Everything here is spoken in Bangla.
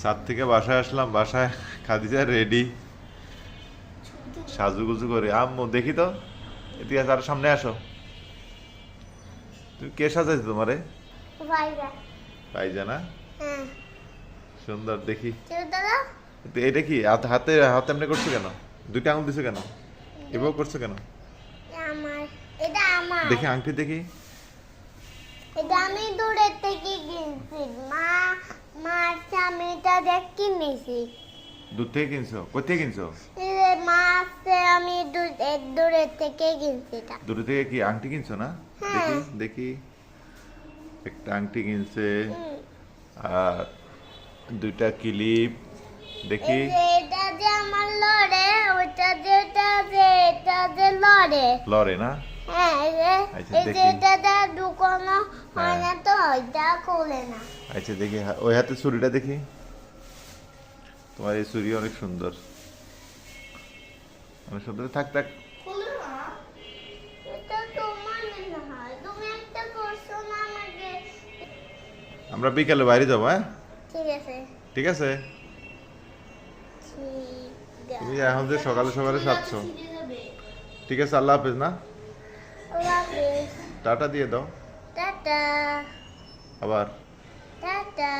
সাত থেকে বাসায় আসলাম, বাসায় খাদিজা রেডি সাজুগুজু করে। আম্মু দেখি তো, এদিকে তার সামনে আসো। তুমি কে সাজাইছো তোমারে? পাইজা না? হ্যাঁ। সুন্দর দেখি। দাদা এটা কি হাতে হাতে হাতে এমনি করছো কেন? দুইটা আঙুল দিছো কেন? এভাবে করছো কেন? আমার, এটা আমার। দেখি আংটি দেখি। এটা আমি দূরের থেকে কিনছি। মার স্বামীটা দেখ কিনেছি। দূর থেকে কিনছো? কোথায় কিনছো? মাছে আমি দূরের থেকে কিনছি এটা। দূর থেকে কি আংটি কিনছো না? হ্যাঁ। দেখি দেখি। একটা আংটি কিনছে হুম। আর দুইটা ক্লিপ দেখি। এই যে এটা যে আমার লড়ে, ওইটা যেটা যে এটা যে লড়ে। লরে না? হ্যাঁ, আচ্ছা, এই যে দেখি। এটা ঢুকানো হয় না হ্যাঁ। তো, ওইটা খুলে না। আচ্ছা দেখি, ওই হাতে ছুরিটা দেখি। তোমার এই ছুরি অনেক সুন্দর, অনেক সুন্দর। থাক থাক। খুলে না? এটা তোমার মনে হয়, তুমি একটা করছো না আমাকে। আমরা বিকালে বাইরে যাবো, হ্যাঁ? ঠিক আছে। ঠিক আছে। ঠিক তুমি এখন যে সকালে সকালে সাজছো। ঠিক আছে, আল্লাহ হাফেজ না? আল্লাহ হাফেজ। টাটা দিয়ে দাও টাটা। আবার। টাটা।